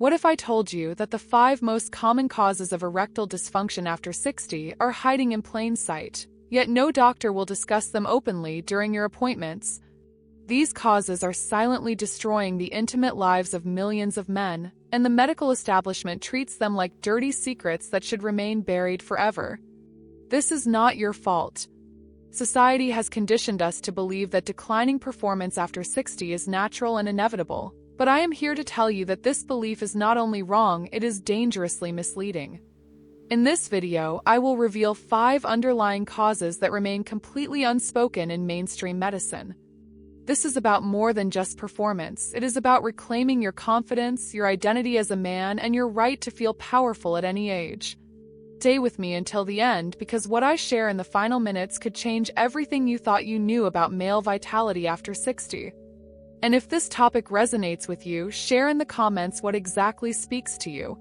What if I told you that the 5 most common causes of erectile dysfunction after 60 are hiding in plain sight, yet no doctor will discuss them openly during your appointments? These causes are silently destroying the intimate lives of millions of men, and the medical establishment treats them like dirty secrets that should remain buried forever. This is not your fault. Society has conditioned us to believe that declining performance after 60 is natural and inevitable, but I am here to tell you that this belief is not only wrong, it is dangerously misleading. In this video, I will reveal 5 underlying causes that remain completely unspoken in mainstream medicine. This is about more than just performance. It is about reclaiming your confidence, your identity as a man, and your right to feel powerful at any age. Stay with me until the end, because what I share in the final minutes could change everything you thought you knew about male vitality after 60. And if this topic resonates with you, share in the comments what exactly speaks to you.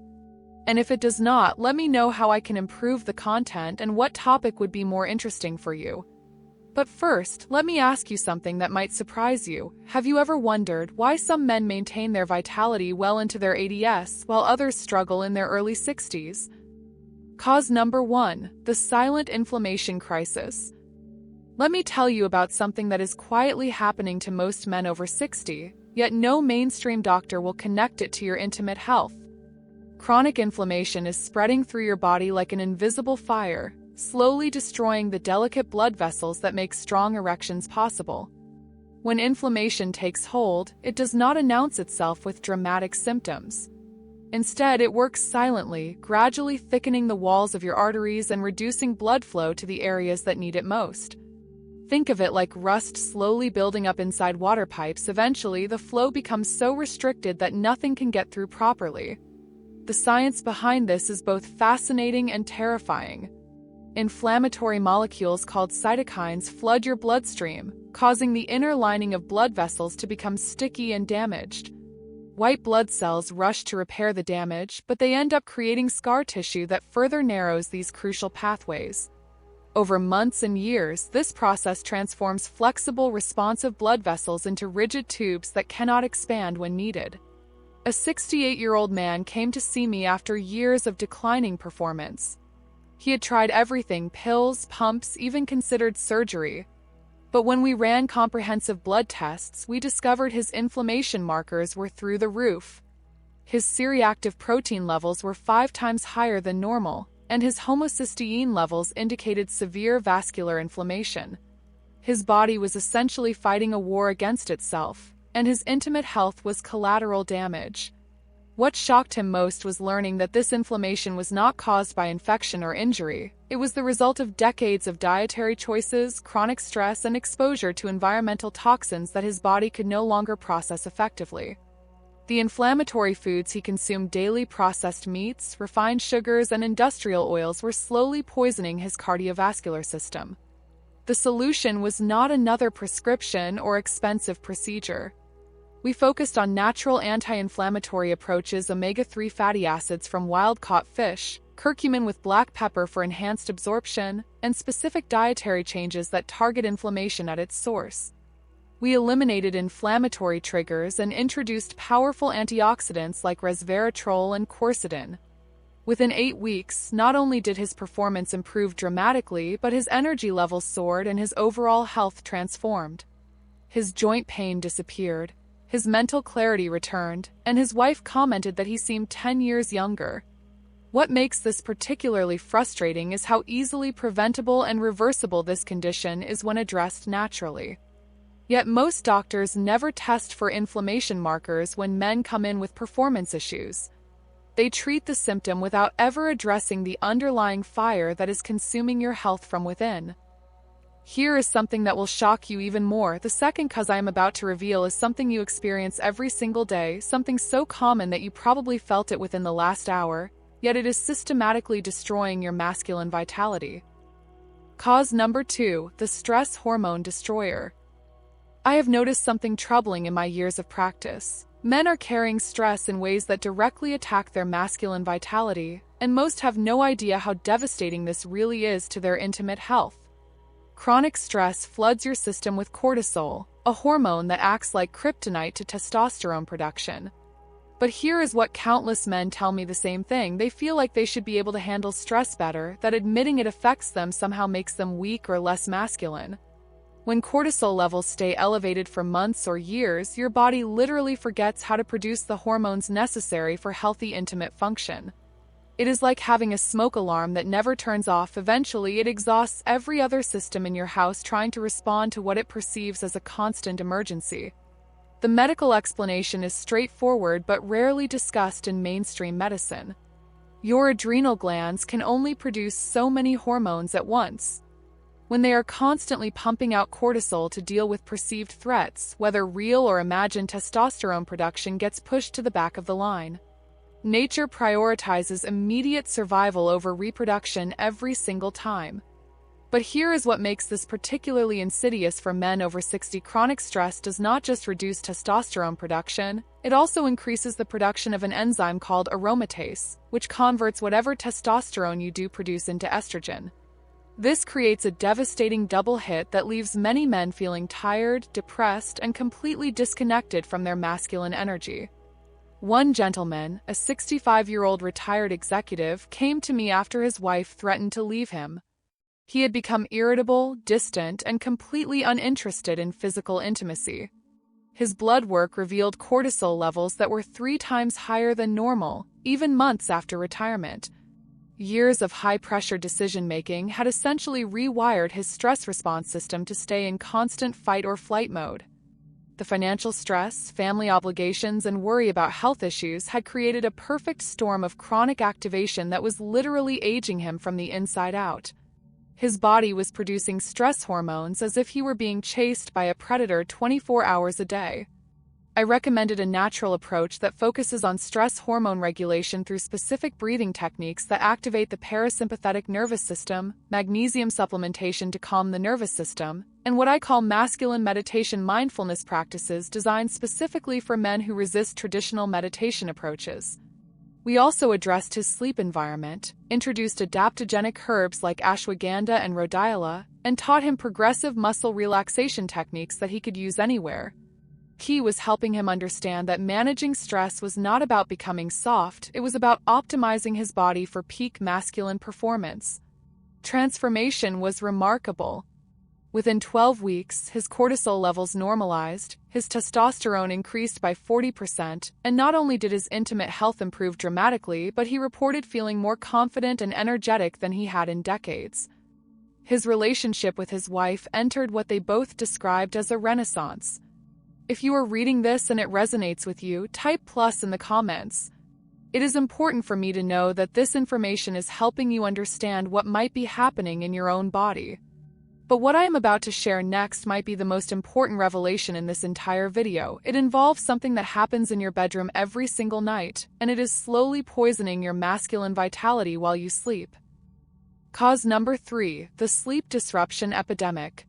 And if it does not, let me know how I can improve the content and what topic would be more interesting for you. But first, let me ask you something that might surprise you. Have you ever wondered why some men maintain their vitality well into their 80s while others struggle in their early 60s? Cause number 1, the silent inflammation crisis. Let me tell you about something that is quietly happening to most men over 60, yet no mainstream doctor will connect it to your intimate health. Chronic inflammation is spreading through your body like an invisible fire, slowly destroying the delicate blood vessels that make strong erections possible. When inflammation takes hold, it does not announce itself with dramatic symptoms. Instead, it works silently, gradually thickening the walls of your arteries and reducing blood flow to the areas that need it most. Think of it like rust slowly building up inside water pipes. Eventually, the flow becomes so restricted that nothing can get through properly. The science behind this is both fascinating and terrifying. Inflammatory molecules called cytokines flood your bloodstream, causing the inner lining of blood vessels to become sticky and damaged. White blood cells rush to repair the damage, but they end up creating scar tissue that further narrows these crucial pathways. Over months and years, this process transforms flexible, responsive blood vessels into rigid tubes that cannot expand when needed. A 68-year-old man came to see me after years of declining performance. He had tried everything: pills, pumps, even considered surgery. But when we ran comprehensive blood tests, we discovered his inflammation markers were through the roof. His C-reactive protein levels were 5 times higher than normal, and his homocysteine levels indicated severe vascular inflammation. His body was essentially fighting a war against itself, and his intimate health was collateral damage. What shocked him most was learning that this inflammation was not caused by infection or injury. It was the result of decades of dietary choices, chronic stress, and exposure to environmental toxins that his body could no longer process effectively. The inflammatory foods he consumed daily, processed meats, refined sugars, and industrial oils, were slowly poisoning his cardiovascular system. The solution was not another prescription or expensive procedure. We focused on natural anti-inflammatory approaches: omega-3 fatty acids from wild-caught fish, curcumin with black pepper for enhanced absorption, and specific dietary changes that target inflammation at its source. We eliminated inflammatory triggers and introduced powerful antioxidants like resveratrol and quercetin. Within 8 weeks, not only did his performance improve dramatically, but his energy levels soared and his overall health transformed. His joint pain disappeared. His mental clarity returned, and his wife commented that he seemed 10 years younger. What makes this particularly frustrating is how easily preventable and reversible this condition is when addressed naturally. Yet most doctors never test for inflammation markers when men come in with performance issues. They treat the symptom without ever addressing the underlying fire that is consuming your health from within. Here is something that will shock you even more. The second cause I am about to reveal is something you experience every single day, something so common that you probably felt it within the last hour, yet it is systematically destroying your masculine vitality. Cause number 2, the stress hormone destroyer. I have noticed something troubling in my years of practice. Men are carrying stress in ways that directly attack their masculine vitality, and most have no idea how devastating this really is to their intimate health. Chronic stress floods your system with cortisol, a hormone that acts like kryptonite to testosterone production. But here is what countless men tell me the same thing. They feel like they should be able to handle stress better, that admitting it affects them somehow makes them weak or less masculine. When cortisol levels stay elevated for months or years, your body literally forgets how to produce the hormones necessary for healthy intimate function. It is like having a smoke alarm that never turns off. Eventually, it exhausts every other system in your house trying to respond to what it perceives as a constant emergency. The medical explanation is straightforward but rarely discussed in mainstream medicine. Your adrenal glands can only produce so many hormones at once. When they are constantly pumping out cortisol to deal with perceived threats, whether real or imagined, testosterone production gets pushed to the back of the line. Nature prioritizes immediate survival over reproduction every single time. But here is what makes this particularly insidious for men over 60. Chronic stress does not just reduce testosterone production, it also increases the production of an enzyme called aromatase, which converts whatever testosterone you do produce into estrogen. This creates a devastating double hit that leaves many men feeling tired, depressed, and completely disconnected from their masculine energy. One gentleman, a 65-year-old retired executive, came to me after his wife threatened to leave him. He had become irritable, distant, and completely uninterested in physical intimacy. His blood work revealed cortisol levels that were 3 times higher than normal, even months after retirement. Years of high-pressure decision-making had essentially rewired his stress response system to stay in constant fight-or-flight mode. The financial stress, family obligations, and worry about health issues had created a perfect storm of chronic activation that was literally aging him from the inside out. His body was producing stress hormones as if he were being chased by a predator 24 hours a day. I recommended a natural approach that focuses on stress hormone regulation through specific breathing techniques that activate the parasympathetic nervous system, magnesium supplementation to calm the nervous system, and what I call masculine meditation mindfulness practices designed specifically for men who resist traditional meditation approaches. We also addressed his sleep environment, introduced adaptogenic herbs like ashwagandha and rhodiola, and taught him progressive muscle relaxation techniques that he could use anywhere. Key was helping him understand that managing stress was not about becoming soft, it was about optimizing his body for peak masculine performance. Transformation was remarkable. Within 12 weeks, his cortisol levels normalized, his testosterone increased by 40%, and not only did his intimate health improve dramatically, but he reported feeling more confident and energetic than he had in decades. His relationship with his wife entered what they both described as a renaissance. If you are reading this and it resonates with you, type plus in the comments. It is important for me to know that this information is helping you understand what might be happening in your own body. But what I am about to share next might be the most important revelation in this entire video. It involves something that happens in your bedroom every single night, and it is slowly poisoning your masculine vitality while you sleep. Cause number 3, the sleep disruption epidemic.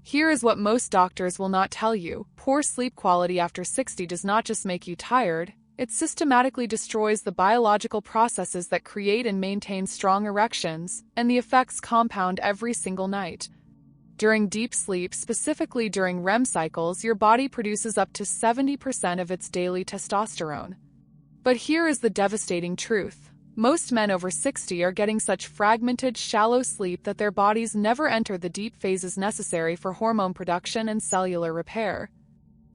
Here is what most doctors will not tell you. Poor sleep quality after 60 does not just make you tired, it systematically destroys the biological processes that create and maintain strong erections, and the effects compound every single night. During deep sleep, specifically during REM cycles, your body produces up to 70% of its daily testosterone. But here is the devastating truth. Most men over 60 are getting such fragmented, shallow sleep that their bodies never enter the deep phases necessary for hormone production and cellular repair.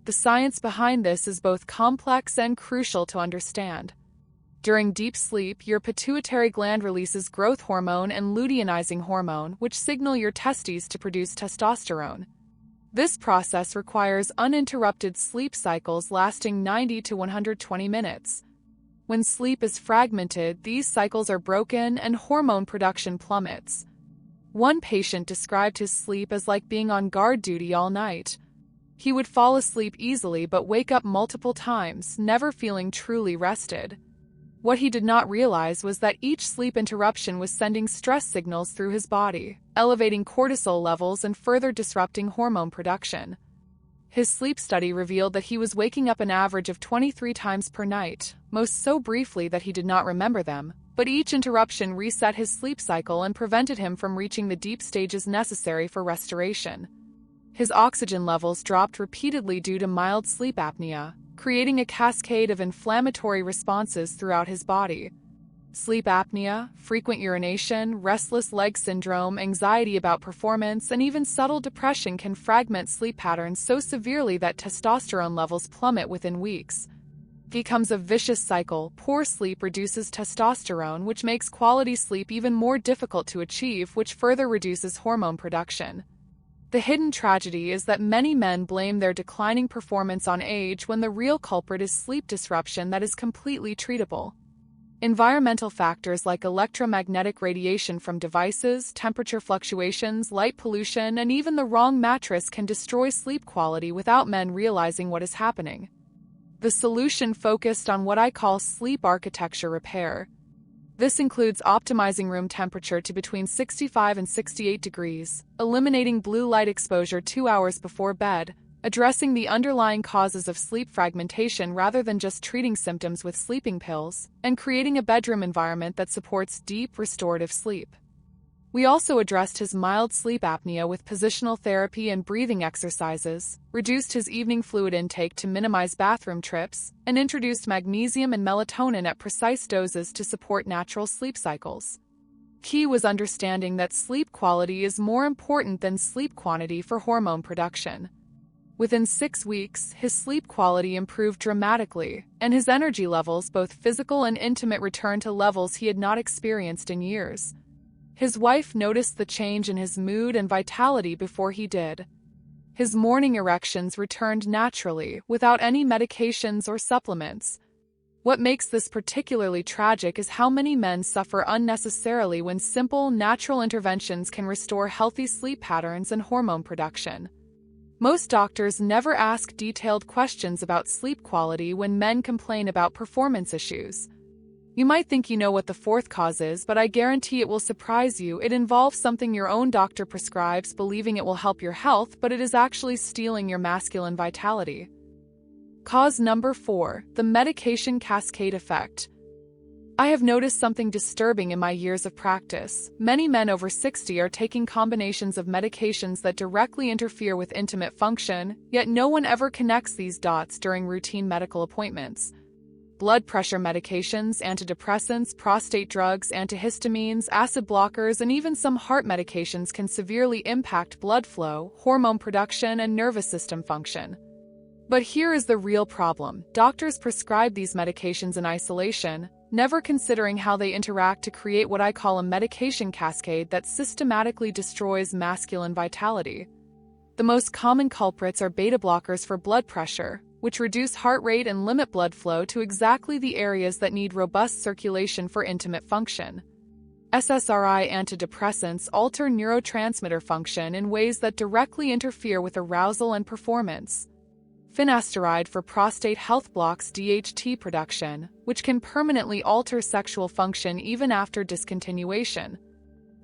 The science behind this is both complex and crucial to understand. During deep sleep, your pituitary gland releases growth hormone and luteinizing hormone, which signal your testes to produce testosterone. This process requires uninterrupted sleep cycles lasting 90 to 120 minutes. When sleep is fragmented, these cycles are broken and hormone production plummets. One patient described his sleep as like being on guard duty all night. He would fall asleep easily but wake up multiple times, never feeling truly rested. What he did not realize was that each sleep interruption was sending stress signals through his body, elevating cortisol levels and further disrupting hormone production. His sleep study revealed that he was waking up an average of 23 times per night, most so briefly that he did not remember them, but each interruption reset his sleep cycle and prevented him from reaching the deep stages necessary for restoration. His oxygen levels dropped repeatedly due to mild sleep apnea, creating a cascade of inflammatory responses throughout his body. Sleep apnea, frequent urination, restless leg syndrome, anxiety about performance, and even subtle depression can fragment sleep patterns so severely that testosterone levels plummet within weeks. It becomes a vicious cycle. Poor sleep reduces testosterone, which makes quality sleep even more difficult to achieve, which further reduces hormone production. The hidden tragedy is that many men blame their declining performance on age when the real culprit is sleep disruption that is completely treatable. Environmental factors like electromagnetic radiation from devices, temperature fluctuations, light pollution, and even the wrong mattress can destroy sleep quality without men realizing what is happening. The solution focused on what I call sleep architecture repair. This includes optimizing room temperature to between 65 and 68 degrees, eliminating blue light exposure 2 hours before bed, addressing the underlying causes of sleep fragmentation rather than just treating symptoms with sleeping pills, and creating a bedroom environment that supports deep, restorative sleep. We also addressed his mild sleep apnea with positional therapy and breathing exercises, reduced his evening fluid intake to minimize bathroom trips, and introduced magnesium and melatonin at precise doses to support natural sleep cycles. Key was understanding that sleep quality is more important than sleep quantity for hormone production. Within 6 weeks, his sleep quality improved dramatically, and his energy levels, both physical and intimate, returned to levels he had not experienced in years. His wife noticed the change in his mood and vitality before he did. His morning erections returned naturally, without any medications or supplements. What makes this particularly tragic is how many men suffer unnecessarily when simple, natural interventions can restore healthy sleep patterns and hormone production. Most doctors never ask detailed questions about sleep quality when men complain about performance issues. You might think you know what the fourth cause is, but I guarantee it will surprise you. It involves something your own doctor prescribes, believing it will help your health, but it is actually stealing your masculine vitality. Cause number 4, the medication cascade effect. I have noticed something disturbing in my years of practice. Many men over 60 are taking combinations of medications that directly interfere with intimate function, yet no one ever connects these dots during routine medical appointments. Blood pressure medications, antidepressants, prostate drugs, antihistamines, acid blockers, and even some heart medications can severely impact blood flow, hormone production, and nervous system function. But here is the real problem. Doctors prescribe these medications in isolation, never considering how they interact to create what I call a medication cascade that systematically destroys masculine vitality. The most common culprits are beta blockers for blood pressure, which reduce heart rate and limit blood flow to exactly the areas that need robust circulation for intimate function. SSRI antidepressants alter neurotransmitter function in ways that directly interfere with arousal and performance. Finasteride for prostate health blocks DHT production, which can permanently alter sexual function even after discontinuation.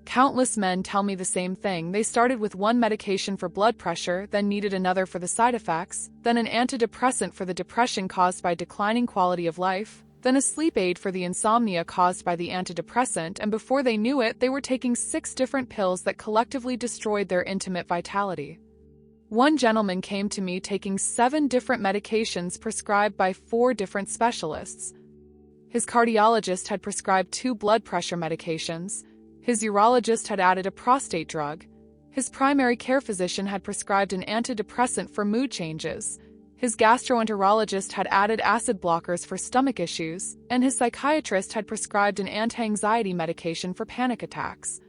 Countless men tell me the same thing. They started with one medication for blood pressure, then needed another for the side effects, then an antidepressant for the depression caused by declining quality of life, then a sleep aid for the insomnia caused by the antidepressant, and before they knew it, they were taking 6 different pills that collectively destroyed their intimate vitality. One gentleman came to me taking 7 different medications prescribed by 4 different specialists. His cardiologist had prescribed 2 blood pressure medications. His urologist had added a prostate drug. His primary care physician had prescribed an antidepressant for mood changes. His gastroenterologist had added acid blockers for stomach issues, and his psychiatrist had prescribed an anti-anxiety medication for panic attacks.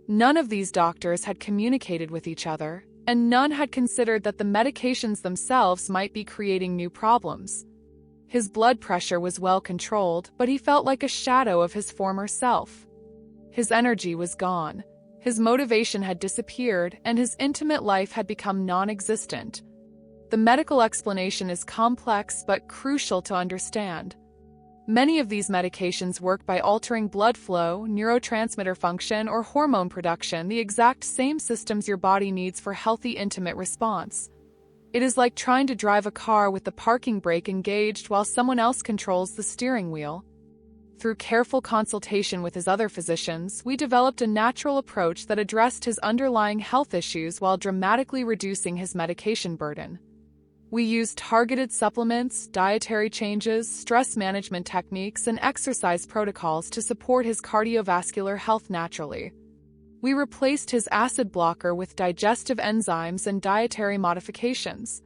None of these doctors had communicated with each other, and none had considered that the medications themselves might be creating new problems. His blood pressure was well controlled, but he felt like a shadow of his former self. His energy was gone, his motivation had disappeared, and his intimate life had become non-existent. The medical explanation is complex but crucial to understand. Many of these medications work by altering blood flow, neurotransmitter function, or hormone production, the exact same systems your body needs for healthy intimate response. It is like trying to drive a car with the parking brake engaged while someone else controls the steering wheel. Through careful consultation with his other physicians, we developed a natural approach that addressed his underlying health issues while dramatically reducing his medication burden. We used targeted supplements, dietary changes, stress management techniques, and exercise protocols to support his cardiovascular health naturally. We replaced his acid blocker with digestive enzymes and dietary modifications.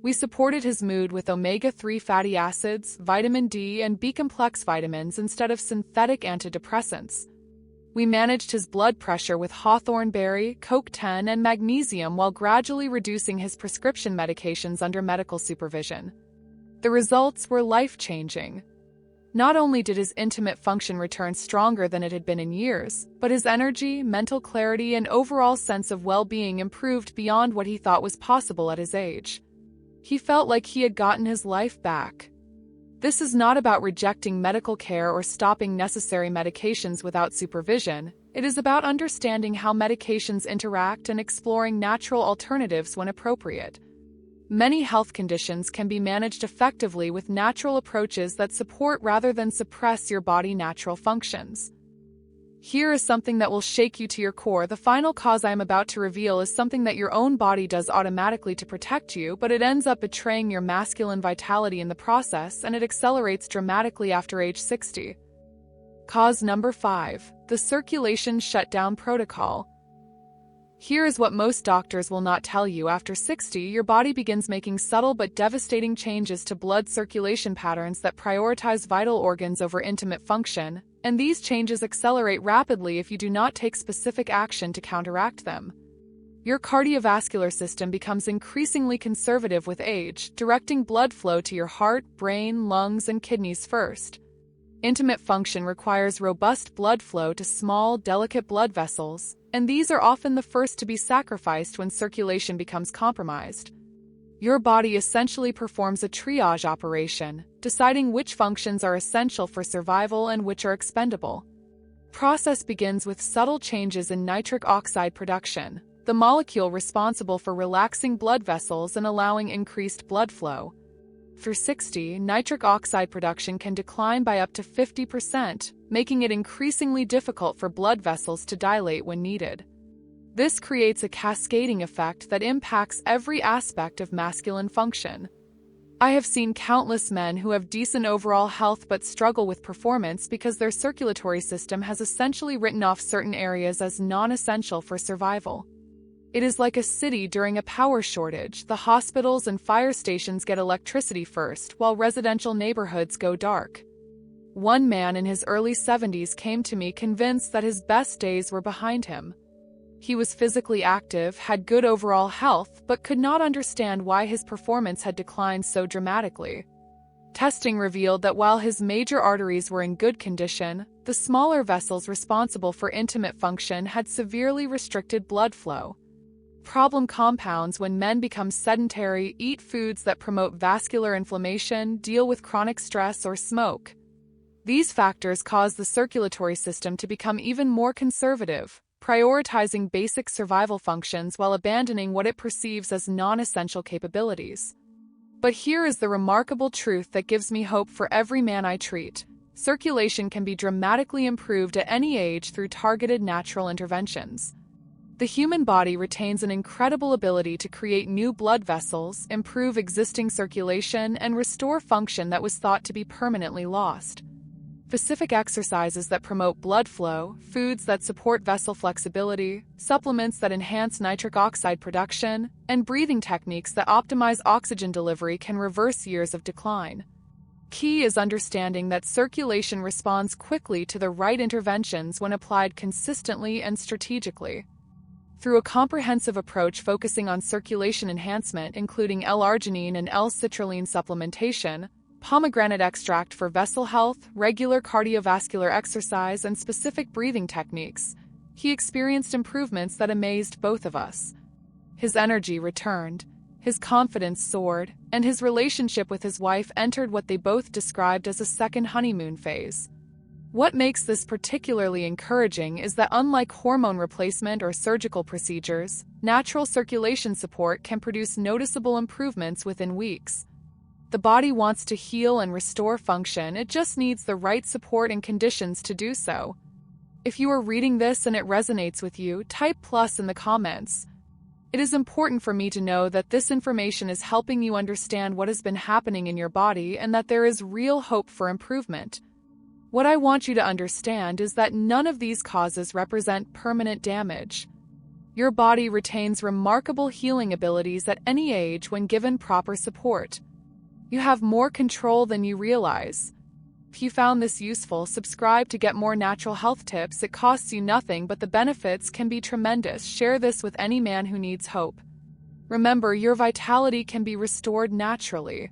We supported his mood with omega-3 fatty acids, vitamin D, and B-complex vitamins instead of synthetic antidepressants. We managed his blood pressure with hawthorn berry, CoQ10, and magnesium while gradually reducing his prescription medications under medical supervision. The results were life-changing. Not only did his intimate function return stronger than it had been in years, but his energy, mental clarity, and overall sense of well-being improved beyond what he thought was possible at his age. He felt like he had gotten his life back. This is not about rejecting medical care or stopping necessary medications without supervision. It is about understanding how medications interact and exploring natural alternatives when appropriate. Many health conditions can be managed effectively with natural approaches that support rather than suppress your body's natural functions. Here is something that will shake you to your core. The final cause I am about to reveal is something that your own body does automatically to protect you, but it ends up betraying your masculine vitality in the process, and it accelerates dramatically after age 60. Cause number 5. The circulation shutdown protocol. Here is what most doctors will not tell you. After 60, your body begins making subtle but devastating changes to blood circulation patterns that prioritize vital organs over intimate function, and these changes accelerate rapidly if you do not take specific action to counteract them. Your cardiovascular system becomes increasingly conservative with age, directing blood flow to your heart, brain, lungs, and kidneys first. Intimate function requires robust blood flow to small, delicate blood vessels, and these are often the first to be sacrificed when circulation becomes compromised. Your body essentially performs a triage operation, deciding which functions are essential for survival and which are expendable. The process begins with subtle changes in nitric oxide production, the molecule responsible for relaxing blood vessels and allowing increased blood flow. After 60, nitric oxide production can decline by up to 50%, making it increasingly difficult for blood vessels to dilate when needed. This creates a cascading effect that impacts every aspect of masculine function. I have seen countless men who have decent overall health but struggle with performance because their circulatory system has essentially written off certain areas as non-essential for survival. It is like a city during a power shortage. The hospitals and fire stations get electricity first, while residential neighborhoods go dark. One man in his early 70s came to me convinced that his best days were behind him. He was physically active, had good overall health, but could not understand why his performance had declined so dramatically. Testing revealed that while his major arteries were in good condition, the smaller vessels responsible for intimate function had severely restricted blood flow. Problem compounds when men become sedentary, eat foods that promote vascular inflammation, deal with chronic stress, or smoke. These factors cause the circulatory system to become even more conservative, prioritizing basic survival functions while abandoning what it perceives as non-essential capabilities. But here is the remarkable truth that gives me hope for every man I treat. Circulation can be dramatically improved at any age through targeted natural interventions. The human body retains an incredible ability to create new blood vessels, improve existing circulation, and restore function that was thought to be permanently lost. Specific exercises that promote blood flow, foods that support vessel flexibility, supplements that enhance nitric oxide production, and breathing techniques that optimize oxygen delivery can reverse years of decline. Key is understanding that circulation responds quickly to the right interventions when applied consistently and strategically. Through a comprehensive approach focusing on circulation enhancement, including L-arginine and L-citrulline supplementation, pomegranate extract for vessel health, regular cardiovascular exercise, and specific breathing techniques, he experienced improvements that amazed both of us. His energy returned, his confidence soared, and his relationship with his wife entered what they both described as a second honeymoon phase. What makes this particularly encouraging is that unlike hormone replacement or surgical procedures, natural circulation support can produce noticeable improvements within weeks. The body wants to heal and restore function, it just needs the right support and conditions to do so. If you are reading this and it resonates with you, type plus in the comments. It is important for me to know that this information is helping you understand what has been happening in your body and that there is real hope for improvement. What I want you to understand is that none of these causes represent permanent damage. Your body retains remarkable healing abilities at any age when given proper support. You have more control than you realize. If you found this useful, subscribe to get more natural health tips. It costs you nothing, but the benefits can be tremendous. Share this with any man who needs hope. Remember, your vitality can be restored naturally.